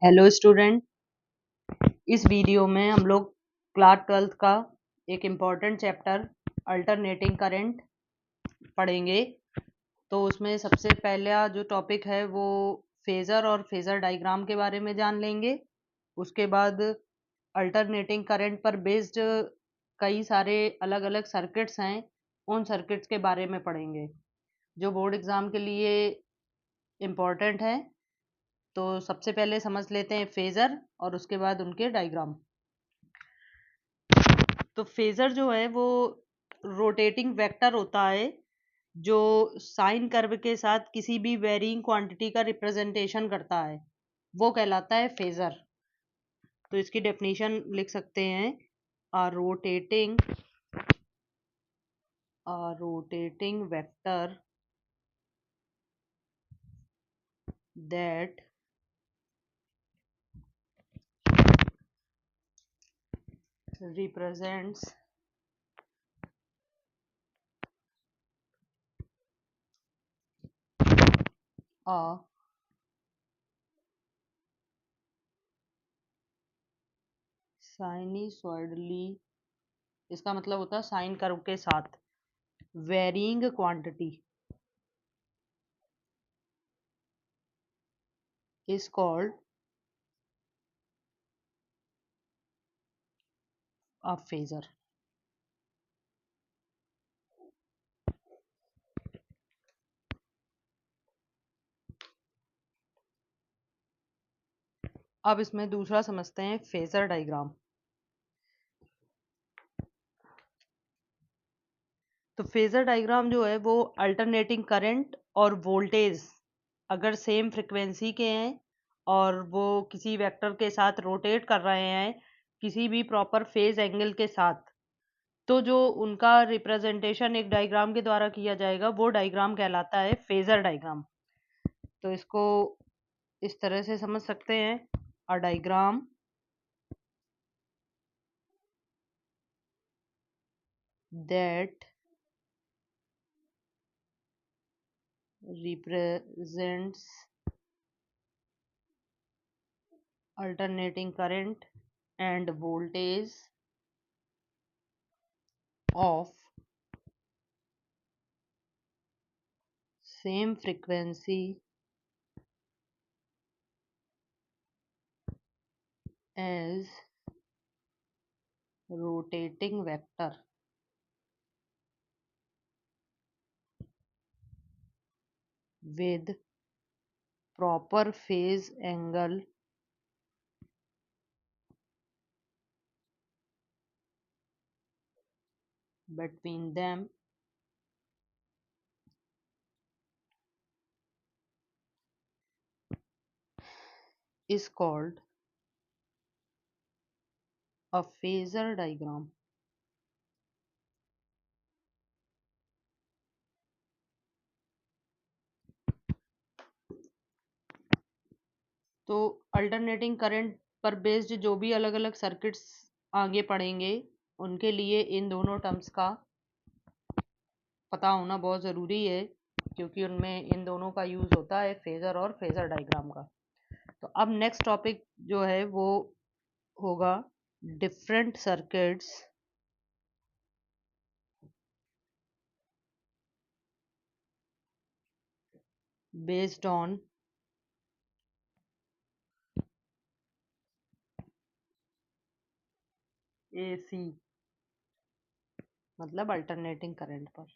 Hello student. इस video में हम लोग क्लास 12th का एक इम्पॉर्टेंट चैप्टर अल्टरनेटिंग करंट पढ़ेंगे। तो उसमें सबसे पहला जो टॉपिक है वो फेज़र और फेज़र डायग्राम के बारे में जान लेंगे। उसके बाद अल्टरनेटिंग करंट पर बेस्ड कई सारे अलग अलग सर्किट्स हैं, उन सर्किट्स के बारे में पढ़ेंगे जो बोर्ड एग्ज़ाम के लिए इम्पॉर्टेंट है। तो सबसे पहले समझ लेते हैं फेज़र और उसके बाद उनके डायग्राम। तो फेज़र जो है वो रोटेटिंग वेक्टर होता है जो साइन कर्व के साथ किसी भी वेरिंग क्वांटिटी का रिप्रेजेंटेशन करता है, वो कहलाता है फेज़र। तो इसकी डेफिनेशन लिख सकते हैं, अ rotating vector that represents a sinusoidally, इसका मतलब होता है साइन कर्व के साथ varying quantity is called a phasor. अब इसमें दूसरा समझते हैं फेज़र डायग्राम। तो फेज़र डायग्राम जो है वो अल्टरनेटिंग करंट और वोल्टेज अगर सेम फ्रीक्वेंसी के हैं और वो किसी वेक्टर के साथ रोटेट कर रहे हैं किसी भी प्रॉपर फेज एंगल के साथ, तो जो उनका रिप्रेजेंटेशन एक डायग्राम के द्वारा किया जाएगा वो डायग्राम कहलाता है फेज़र डायग्राम। तो इसको इस तरह से समझ सकते हैं, a diagram that represents alternating current and voltage of same frequency as rotating vector with proper phase angle between them is called a phasor diagram। तो अल्टरनेटिंग करंट पर बेस्ड जो भी अलग अलग सर्किट्स आगे पढ़ेंगे उनके लिए इन दोनों टर्म्स का पता होना बहुत ज़रूरी है, क्योंकि उनमें इन दोनों का यूज़ होता है फेज़र और फेज़र डायग्राम का। तो अब नेक्स्ट टॉपिक जो है वो होगा different circuits based on AC, मतलब अल्टरनेटिंग करंट पर।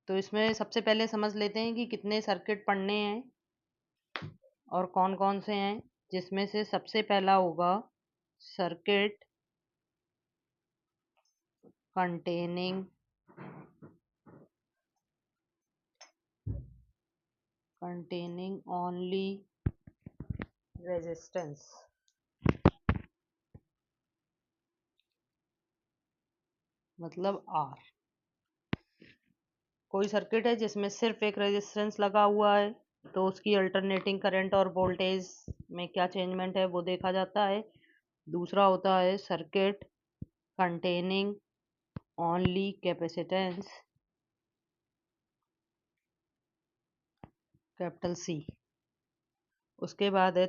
तो इसमें सबसे पहले समझ लेते हैं कि कितने सर्किट पढ़ने हैं और कौन कौन से हैं, जिसमें से सबसे पहला होगा सर्किट containing only resistance, मतलब आर। कोई सर्किट है जिसमें सिर्फ एक रेजिस्टेंस लगा हुआ है तो उसकी अल्टरनेटिंग करंट और वोल्टेज में क्या चेंजमेंट है वो देखा जाता है। दूसरा होता है circuit containing only capacitance, capital C. उसके बाद है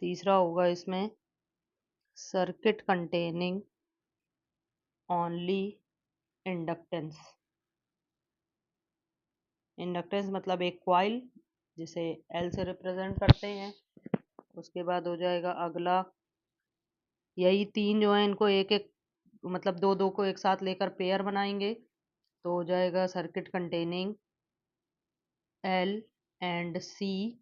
तीसरा होगा इसमें circuit containing only inductance. Inductance मतलब एक कॉइल जिसे एल से रिप्रेजेंट करते हैं। उसके बाद हो जाएगा अगला, यही तीन जो है इनको एक एक मतलब दो दो को एक साथ लेकर पेयर बनाएंगे तो हो जाएगा सर्किट कंटेनिंग एल एंड सी,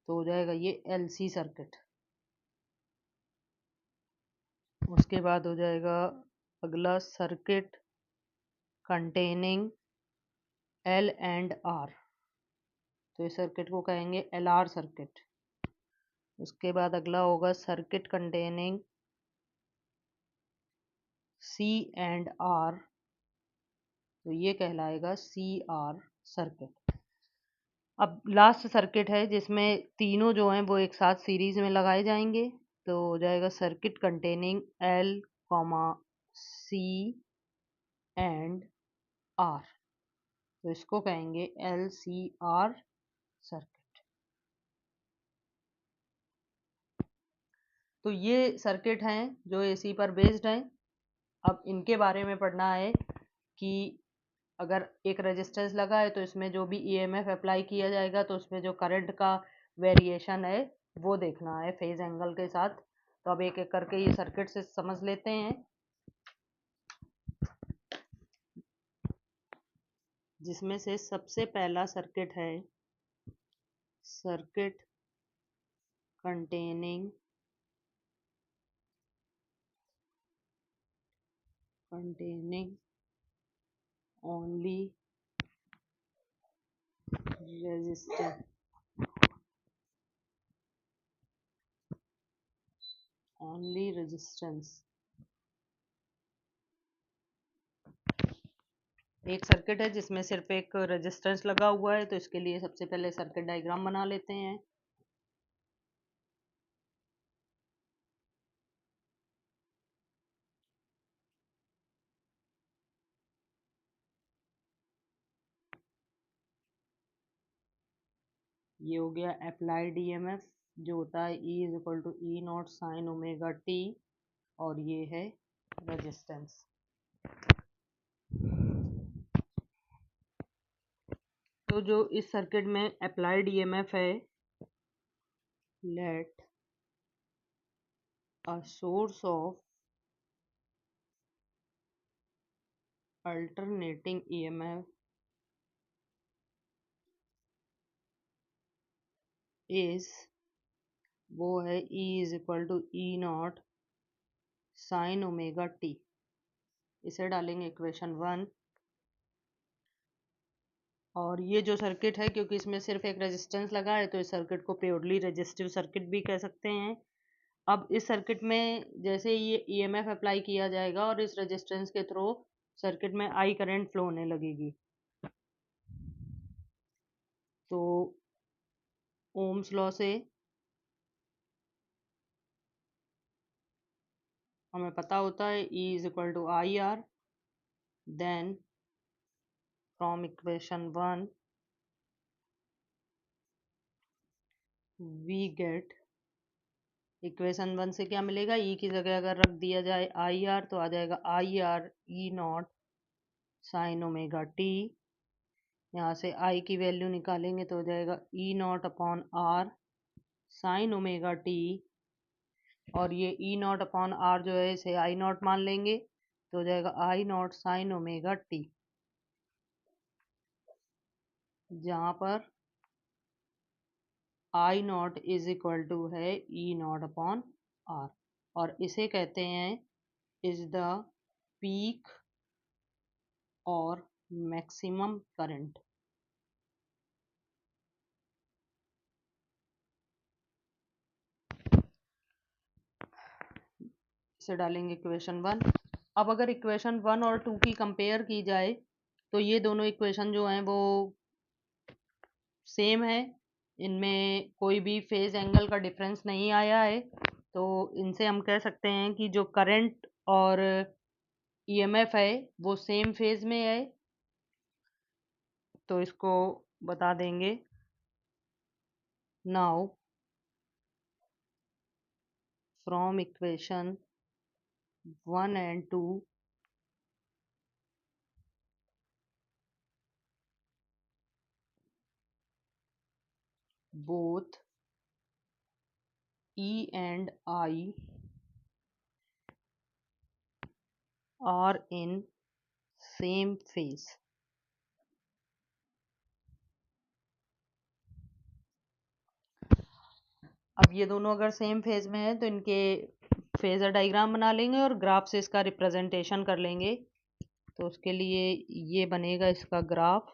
तो हो जाएगा ये एल सी सर्किट। उसके बाद हो जाएगा अगला circuit containing L and R, तो इस सर्किट को कहेंगे एल आर सर्किट। उसके बाद अगला होगा circuit containing C and R, तो ये कहलाएगा सी आर सर्किट। अब लास्ट सर्किट है जिसमें तीनों जो हैं वो एक साथ सीरीज में लगाए जाएंगे, तो हो जाएगा circuit containing L comma C and R, तो इसको कहेंगे एल सी आर सर्किट। तो ये सर्किट हैं जो एसी पर बेस्ड हैं। अब इनके बारे में पढ़ना है कि अगर एक रेजिस्टेंस लगा है तो इसमें जो भी ईएमएफ अप्लाई किया जाएगा तो उसमें जो करंट का वेरिएशन है वो देखना है फेज एंगल के साथ। तो अब एक एक करके ये सर्किट से समझ लेते हैं, जिसमें से सबसे पहला सर्किट है circuit containing only resistance, only resistance. एक सर्किट है जिसमें सिर्फ एक रेजिस्टेंस लगा हुआ है, तो इसके लिए सबसे पहले सर्किट डायग्राम बना लेते हैं। ये हो गया अप्लाइड ईएमएफ जो होता है E is equal to E naught sine omega T, और ये है रेजिस्टेंस। तो जो इस सर्किट में अप्लाइड ईएमएफ है, let a source of alternating EMF is, वो है E is equal to E naught sine omega T. इसे डालेंगे इक्वेशन 1। और ये जो सर्किट है क्योंकि इसमें सिर्फ एक रेजिस्टेंस लगा है तो इस सर्किट को प्योरली रेजिस्टिव सर्किट भी कह सकते हैं। अब इस सर्किट में जैसे ये ईएमएफ अप्लाई किया जाएगा और इस रेजिस्टेंस के थ्रू सर्किट में आई करंट फ्लो होने लगेगी, तो ओम्स लॉ से हमें पता होता है E is equal to I R, then from equation 1 we get, equation 1 से क्या मिलेगा, E की जगह अगर रख दिया जाए आई आर तो आ जाएगा i r e naught sine omega t. यहाँ से आई की वैल्यू निकालेंगे तो हो जाएगा e naught upon r sine omega T, और ये ई नॉट अपॉन आर जो है इसे आई नॉट मान लेंगे तो हो जाएगा आई नॉट साइन ओमेगा टी, जहाँ पर आई नॉट इज इक्वल टू है ई नॉट अपॉन आर, और इसे कहते हैं इज द पीक और मैक्सिमम करंट। इसे डालेंगे इक्वेशन 1। अब अगर इक्वेशन 1 और 2 की कंपेयर की जाए तो ये दोनों इक्वेशन जो हैं वो सेम है, इनमें कोई भी फेज एंगल का डिफरेंस नहीं आया है। तो इनसे हम कह सकते हैं कि जो करंट और ईएमएफ है वो सेम फेज में है, तो इसको बता देंगे। Now from equation 1 and 2 both E and I are in same phase। अब ये दोनों अगर सेम फेज में है तो इनके फेजर डायग्राम बना लेंगे और ग्राफ से इसका रिप्रेजेंटेशन कर लेंगे। तो उसके लिए ये बनेगा इसका ग्राफ।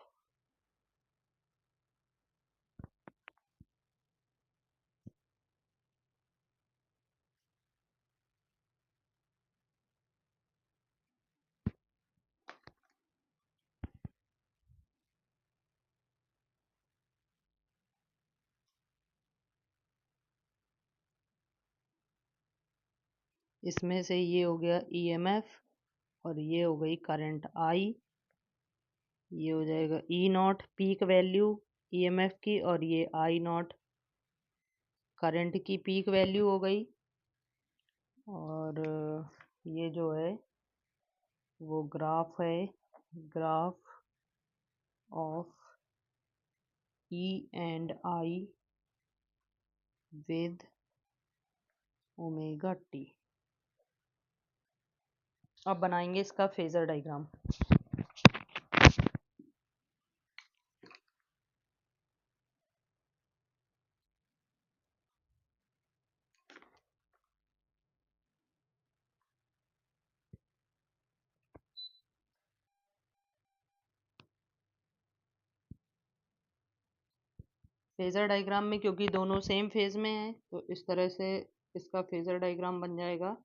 इसमें से ये हो गया ईएमएफ और ये हो गई करंट आई। ये हो जाएगा e not peak value EMF की, और ये आई नॉट करंट की पीक वैल्यू हो गई। और ये जो है वो ग्राफ है, graph of E and I with omega T. अब बनाएंगे इसका फेजर डायग्राम। फेजर डायग्राम में क्योंकि दोनों सेम फेज में है तो इस तरह से इसका फेजर डायग्राम बन जाएगा।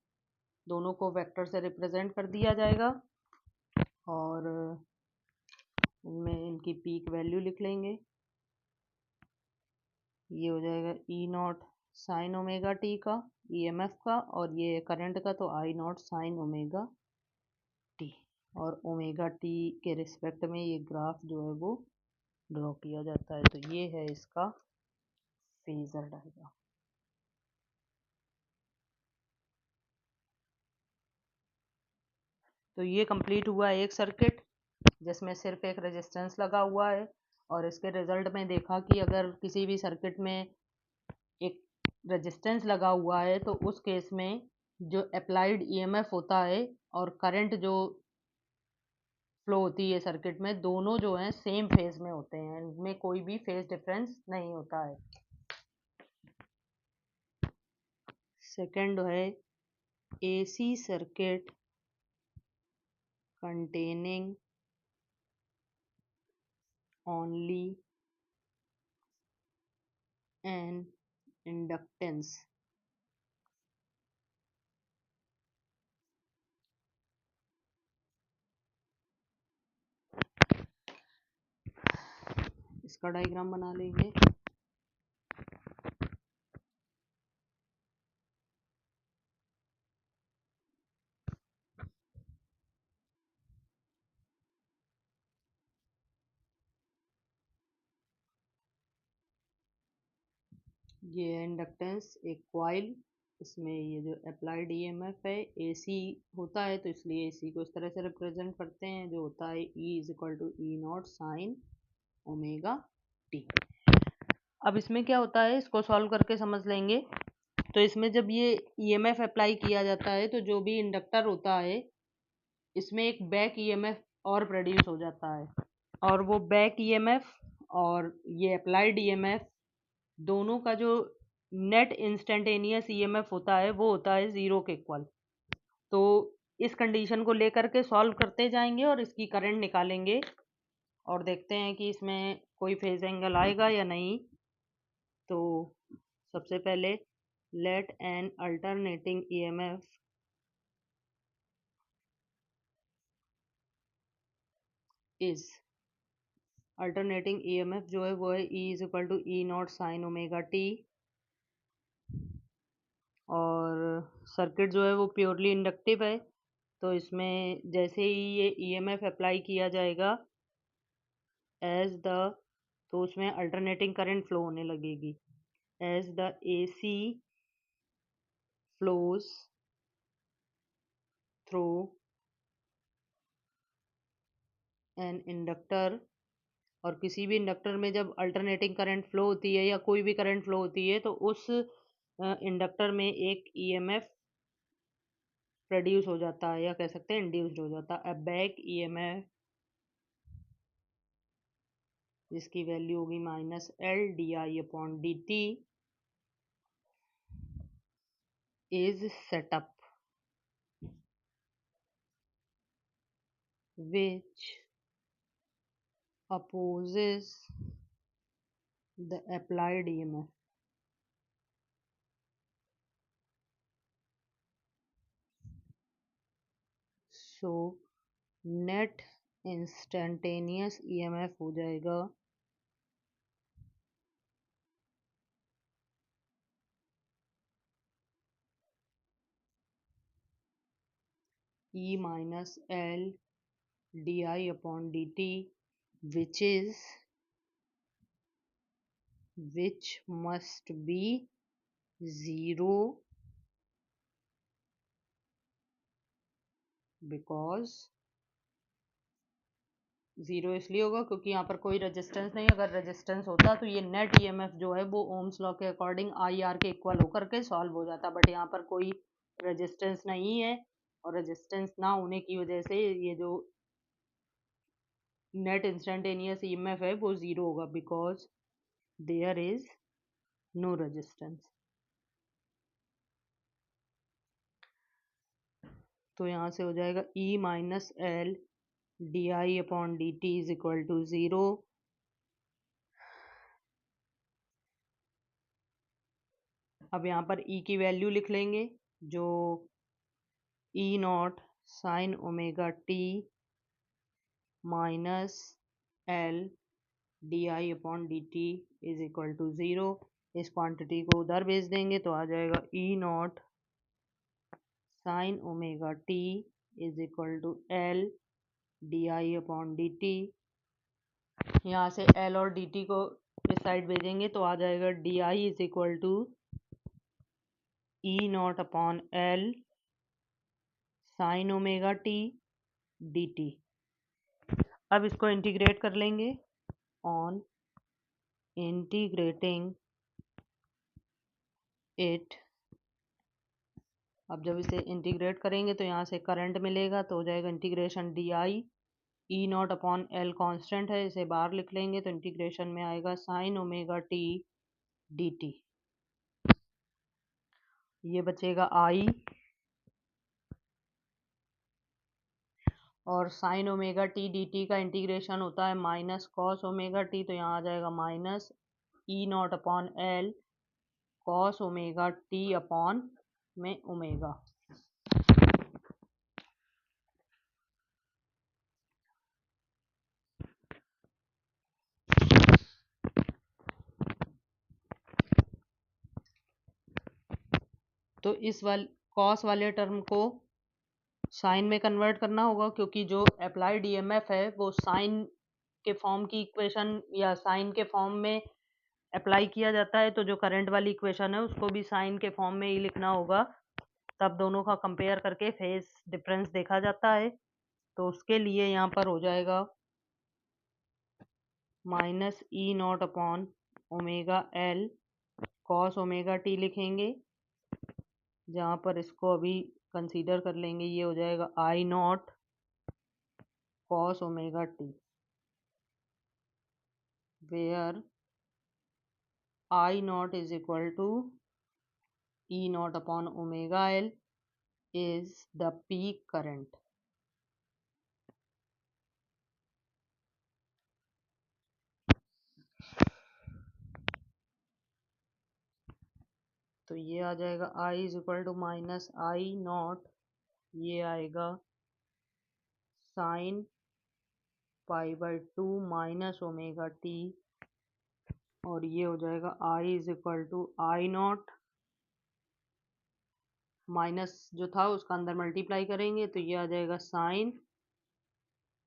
दोनों को वेक्टर से रिप्रेजेंट कर दिया जाएगा और इनमें इनकी पीक वैल्यू लिख लेंगे। ये हो जाएगा e naught sine omega T का ईएमएफ का, और ये करंट का तो आई नॉट साइन ओमेगा टी। और ओमेगा टी के रिस्पेक्ट में ये ग्राफ जो है वो ड्रॉ किया जाता है। तो ये है इसका फेजर डायग्राम। तो ये कंप्लीट हुआ एक सर्किट जिसमें सिर्फ एक रेजिस्टेंस लगा हुआ है, और इसके रिजल्ट में देखा कि अगर किसी भी सर्किट में एक रेजिस्टेंस लगा हुआ है तो उस केस में जो अप्लाइड ईएमएफ होता है और करंट जो फ्लो होती है सर्किट में, दोनों जो हैं सेम फेज में होते हैं, इनमें कोई भी फेज डिफरेंस नहीं होता है। सेकंड है AC circuit containing only an inductance इसका डायग्राम बना लेंगे। ये है इंडक्टेंस, एक कॉइल। इसमें ये जो अप्लाइड ईएमएफ है एसी होता है तो इसलिए एसी को इस तरह से रिप्रेजेंट करते हैं, जो होता है E is equal to E naught sine omega T. अब इसमें क्या होता है इसको सॉल्व करके समझ लेंगे। तो इसमें जब ये ईएमएफ अप्लाई किया जाता है तो जो भी इंडक्टर होता है इसमें एक बैक ईएमएफ और प्रोड्यूस हो जाता है, और वो बैक ईएमएफ और ये अप्लाइड ईएमएफ दोनों का जो नेट इंस्टेंटेनियस ईएमएफ होता है वो होता है ज़ीरो के इक्वल। तो इस कंडीशन को लेकर के सॉल्व करते जाएंगे और इसकी करंट निकालेंगे और देखते हैं कि इसमें कोई फेज एंगल आएगा या नहीं। तो सबसे पहले let an alternating EMF is, alternating EMF जो है वो है E is equal to E naught sine omega T. और सर्किट जो है वो प्योरली इंडक्टिव है, तो इसमें जैसे ही ये ईएमएफ अप्लाई किया जाएगा तो उसमें अल्टरनेटिंग करंट फ्लो होने लगेगी। As the AC flows through an inductor, और किसी भी इंडक्टर में जब अल्टरनेटिंग करंट फ्लो होती है या कोई भी करंट फ्लो होती है तो उस इंडक्टर में एक ईएमएफ प्रोड्यूस हो जाता है, या कह सकते हैं इंड्यूस्ड हो जाता है। बैक ईएमएफ जिसकी वैल्यू होगी -L/di/dt is set up which opposes the applied EMF. So net instantaneous EMF हो जाएगा E-L/di/dt, which must be 0 because 0 इसलिए होगा क्योंकि यहाँ पर कोई रेजिस्टेंस नहीं। अगर रेजिस्टेंस होता तो ये नेट ईएमएफ जो है वो ओम्स लॉ के अकॉर्डिंग आई आर के इक्वल होकर के सॉल्व हो जाता, बट यहाँ पर कोई रेजिस्टेंस नहीं है, और रेजिस्टेंस ना होने की वजह से ये जो नेट इंस्टेंटेनियस ईएमएफ है वो 0 होगा, because there is no resistance. तो यहाँ से हो जाएगा E-L/di/dt इज इक्वल टू 0। अब यहाँ पर E की वैल्यू लिख लेंगे, जो E0 sin omega t minus L/di/dt is equal to 0। इस क्वांटिटी को उधर भेज देंगे तो आ जाएगा E0 sin omega t is equal to L/di/dt। यहाँ से L और dt को इस साइड भेजेंगे तो आ जाएगा di is equal to E0/L sin omega t dt। अब इसको इंटीग्रेट कर लेंगे। ऑन इंटीग्रेटिंग इट, अब जब इसे इंटीग्रेट करेंगे तो यहाँ से करंट मिलेगा, तो हो जाएगा इंटीग्रेशन डी E0/L कांस्टेंट है, इसे बाहर लिख लेंगे तो इंटीग्रेशन में आएगा साइन ओमेगा t dt। ये बचेगा I, और sign omega T D T का इंटीग्रेशन होता है माइनस कॉस ओमेगा टी, तो यहाँ आ जाएगा minus E0/L cos omega T upon में ओमेगा। तो इस कॉस वाले टर्म को साइन में कन्वर्ट करना होगा, क्योंकि जो अप्लाइड ईएमएफ है वो साइन के फॉर्म की इक्वेशन या साइन के फॉर्म में अप्लाई किया जाता है, तो जो करंट वाली इक्वेशन है उसको भी साइन के फॉर्म में ही लिखना होगा, तब दोनों का कंपेयर करके फेज डिफरेंस देखा जाता है। तो उसके लिए यहाँ पर हो जाएगा माइनस E0/ओमेगा L कॉस ओमेगा टी लिखेंगे, जहाँ पर इसको अभी कंसीडर कर लेंगे, ये हो जाएगा I0 cos omega T, where I0 is equal to E0/omega L is the peak current। तो ये आ जाएगा I is equal to minus I0, ये आएगा साइन π/2 माइनस ओमेगा टी, और ये हो जाएगा I is equal to I0 minus जो था उसका अंदर मल्टीप्लाई करेंगे तो ये आ जाएगा sign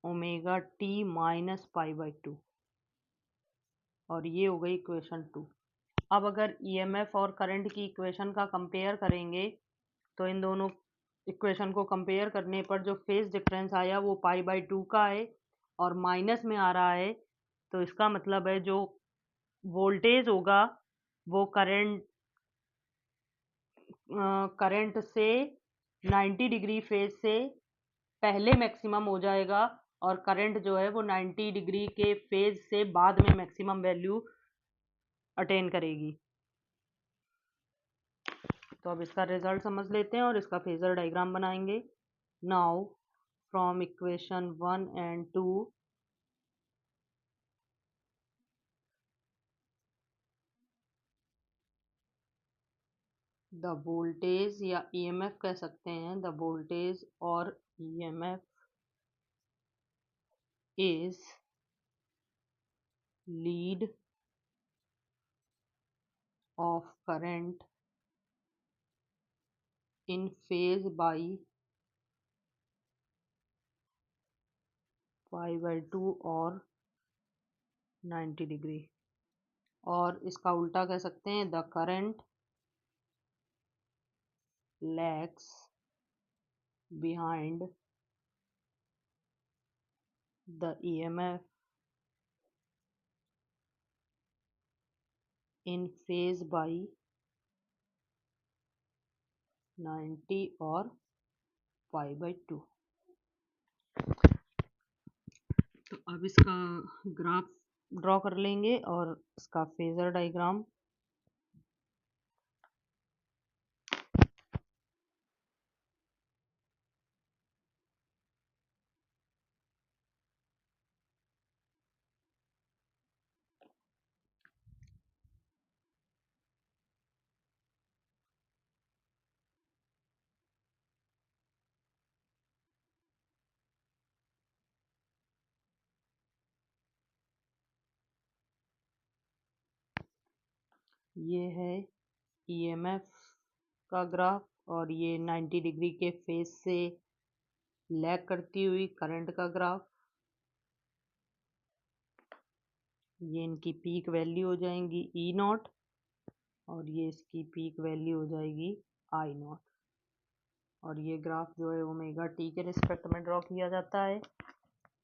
omega T minus pi by 2, और ये हो गई इक्वेशन 2। अब अगर ईएमएफ और करंट की इक्वेशन का कंपेयर करेंगे तो इन दोनों इक्वेशन को कंपेयर करने पर जो फेज डिफरेंस आया वो पाई बाई 2 का है और माइनस में आ रहा है। तो इसका मतलब है जो वोल्टेज होगा वो करंट से 90 डिग्री फेज से पहले मैक्सिमम हो जाएगा और करंट जो है वो 90 डिग्री के फेज से बाद में मैक्सिमम वैल्यू अटेन करेगी। तो अब इसका रिजल्ट समझ लेते हैं और इसका फेजर डायग्राम बनाएंगे। Now from equation 1 and 2 the voltage या ईएमएफ कह सकते हैं, द वोल्टेज और EMF is lead of current in phase by pi by 2 और 90 डिग्री। और इसका उल्टा कह सकते हैं the current lags behind the EMF in phase by 90 और पाई बाई 2। तो अब इसका ग्राफ ड्रॉ कर लेंगे और इसका फेजर डायग्राम। ये है ईएमएफ का ग्राफ और ये 90 डिग्री के फेज से लैग करती हुई करंट का ग्राफ। ये इनकी पीक वैल्यू हो जाएंगी ई नॉट और ये इसकी पीक वैल्यू हो जाएगी आई नॉट। और ये ग्राफ जो है ओमेगा टी के रिस्पेक्ट में ड्रॉ किया जाता है।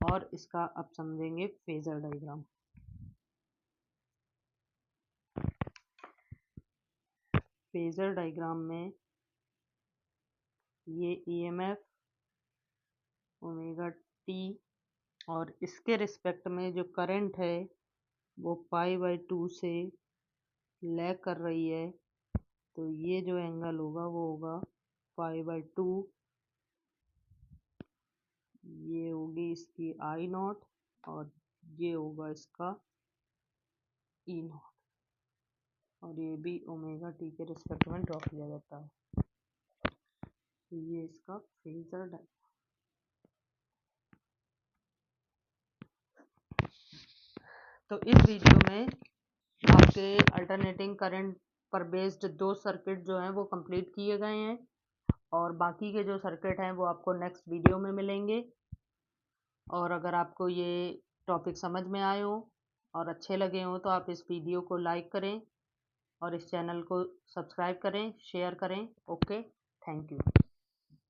और इसका अब समझेंगे फेजर डायग्राम। फेजर डायग्राम में ये ईएमएफ ओमेगा टी और इसके रिस्पेक्ट में जो करंट है वो पाई बाई 2 से लैग कर रही है। तो ये जो एंगल होगा वो होगा पाई बाई 2, ये होगी इसकी आई नॉट और ये होगा इसका ई नॉट। और ये भी ओमेगा टी के रिस्पेक्ट में ड्रॉ किया जाता है। तो ये इसका फेजर डायग्राम। तो इस वीडियो में आपके अल्टरनेटिंग करंट पर बेस्ड 2 सर्किट जो हैं वो कंप्लीट किए गए हैं और बाकी के जो सर्किट हैं वो आपको नेक्स्ट वीडियो में मिलेंगे। और अगर आपको ये टॉपिक समझ में आए हो और अच्छे लगे हो तो आप इस वीडियो को लाइक करें और इस चैनल को सब्सक्राइब करें, शेयर करें। Okay, thank you.